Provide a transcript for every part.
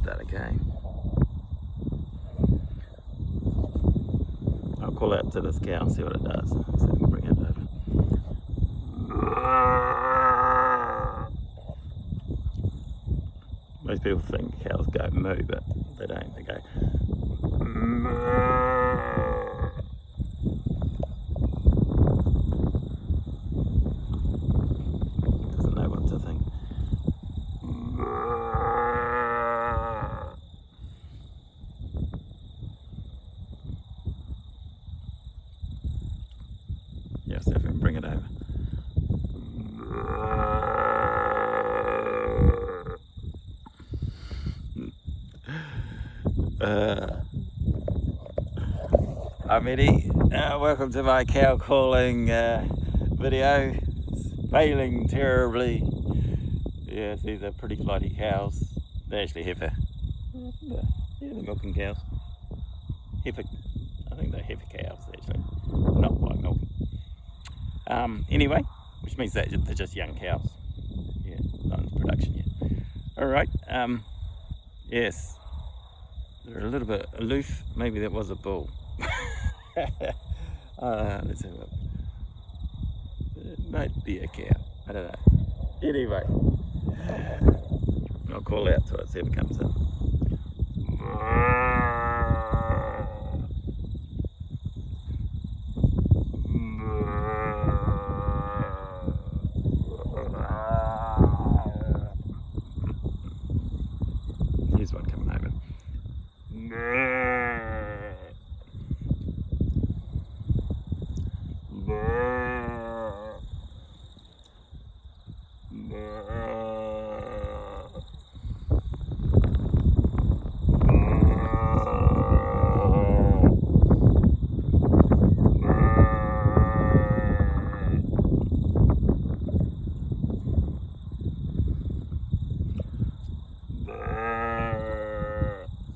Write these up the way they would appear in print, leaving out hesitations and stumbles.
start again. I'll call out to this cow and see what it does. See if we can bring it over. Most people think cows go moo, but they don't. They go. Doesn't know what to think. Yeah, see if we can bring it over. I'm Eddie. Welcome to my cow calling video. It's failing terribly. Yes, these are pretty flighty cows. They actually heifer. Yeah, they're milking cows. Heifer. I think they're heifer cows actually. Not quite milking. Anyway, which means that they're just young cows. Yeah, not in production yet. Alright, yes. They're a little bit aloof. Maybe that was a bull. Let's have a look. It might be a cow. I don't know. Anyway, I'll call out to it, see if it comes in. Here's one coming over.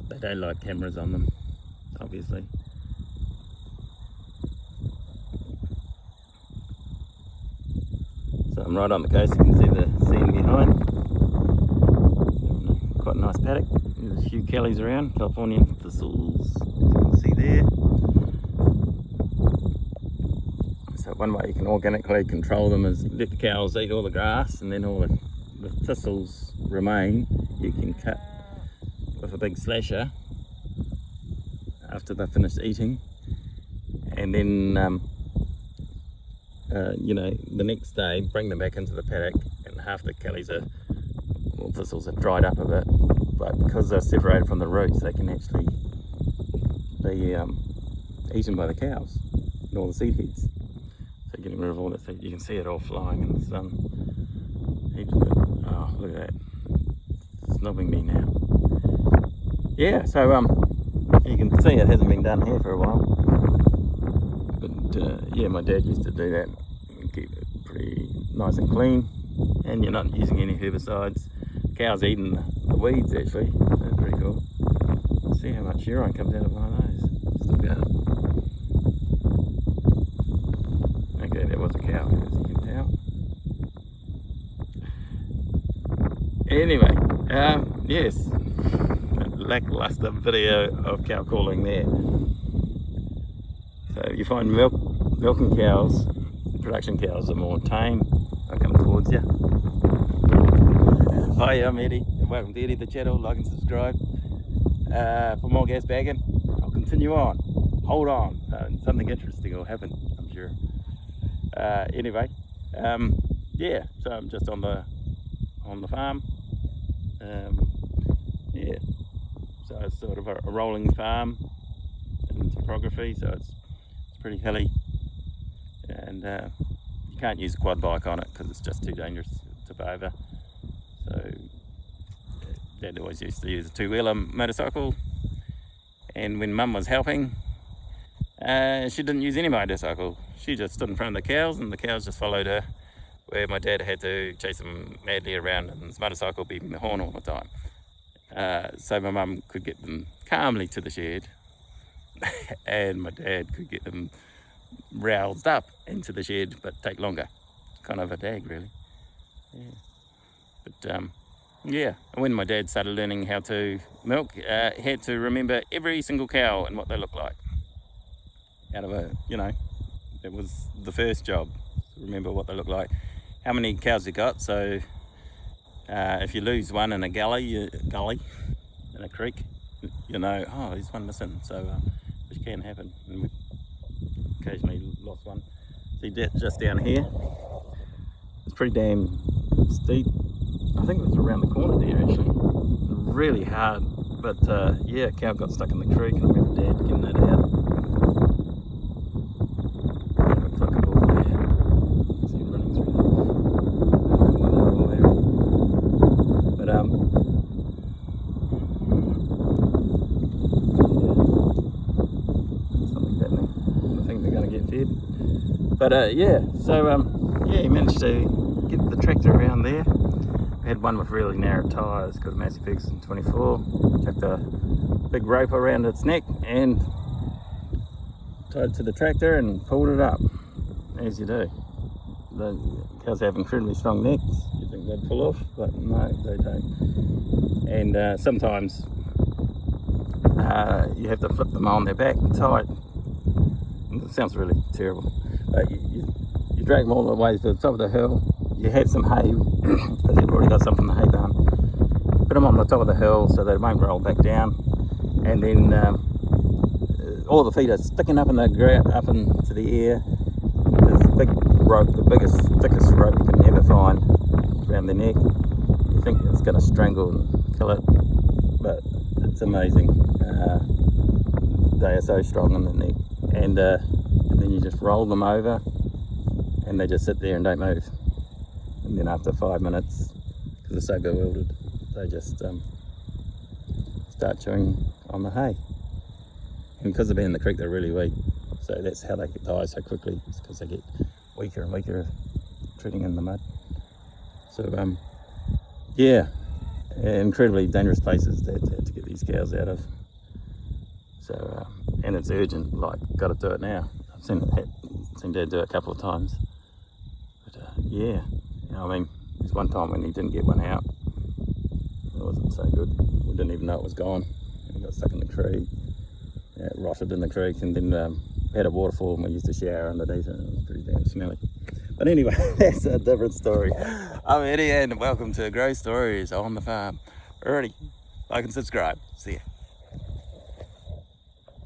They don't like cameras on them, obviously. So I'm right on the coast, you can see the scene behind. Quite a nice paddock. There's a few kellies around, Californian thistles, as you can see there. So one way you can organically control them is let the cows eat all the grass, and then all the thistles remain. You can cut with a big slasher after they're finished eating, and then you know, the next day bring them back into the paddock, and half the kellies are, well, thistles have dried up a bit, but because they're separated from the roots, they can actually be eaten by the cows and all the seed heads. So getting rid of all that seed, you can see it all flying in the sun. Oh, look at that, it's snubbing me now. Yeah, so you can see it hasn't been done here for a while, but yeah, my dad used to do that and keep it pretty nice and clean, and you're not using any herbicides. Cows eating the weeds actually. That's pretty cool. See how much urine comes out of one of those. Still going. Okay, that was a cow, as you can tell. Anyway, yes, lackluster video of cow calling there. So you find milking cows, production cows are more tame. They'll come towards you. Hi, I'm Eddie, and welcome to Eddie the channel. Like and subscribe for more gas bagging. I'll continue on. Hold on, something interesting will happen, I'm sure. Anyway, yeah, so I'm just on the farm. Yeah, so it's sort of a rolling farm in topography, so it's pretty hilly, and you can't use a quad bike on it because it's just too dangerous to tip over. So Dad always used to use a two-wheeler motorcycle, and when Mum was helping, she didn't use any motorcycle. She just stood in front of the cows, and the cows just followed her, where my dad had to chase them madly around in his motorcycle, beeping the horn all the time. So my mum could get them calmly to the shed, and my dad could get them roused up into the shed, but take longer. Kind of a dag, really. Yeah. But Yeah, when my dad started learning how to milk, he had to remember every single cow and what they look like. Out of a, it was the first job, to remember what they look like. How many cows you got, so if you lose one in a gully, in a creek, oh, there's one missing, so which can happen, and we've occasionally lost one. See that just down here? It's pretty damn steep. I think it was around the corner there actually. Really hard, but yeah, a cow got stuck in the creek, and I remember Dad getting it out. Looks like a bull there. See it running through there. But yeah, something's happening. I think they're going to get fed. But yeah, so yeah, he managed to get the tractor around there. We had one with really narrow tyres, got a Massey Ferguson 24, chucked a big rope around its neck and tied it to the tractor and pulled it up, as you do. The cows have incredibly strong necks. You think they'd pull off, but no, they don't. And sometimes you have to flip them on their back tight. It sounds really terrible, but you drag them all the way to the top of the hill. You have some hay, because you've already got some from the hay barn. Put them on the top of the hill so they won't roll back down, and then all the feet are sticking up in the ground, up into the air. There's a big rope, the biggest, thickest rope you can ever find around the neck. You think it's going to strangle and kill it, but it's amazing. They are so strong in the neck, and then you just roll them over, and they just sit there and don't move. And then after 5 minutes, because they're so bewildered, they just start chewing on the hay. And because they've been in the creek, they're really weak. So that's how they get die so quickly, it's because they get weaker and weaker treading in the mud. So yeah, incredibly dangerous places to get these cows out of. So and it's urgent, like, got to do it now. I've seen Dad do it a couple of times. But yeah. I mean, there's one time when he didn't get one out. It wasn't so good. We didn't even know it was gone. It got stuck in the creek. Yeah, it rotted in the creek, and then had a waterfall, and we used to shower underneath it. It was pretty damn smelly. But anyway, that's a different story. I'm Eddie, and welcome to Grow Stories on the Farm. Alrighty, like and subscribe. See ya.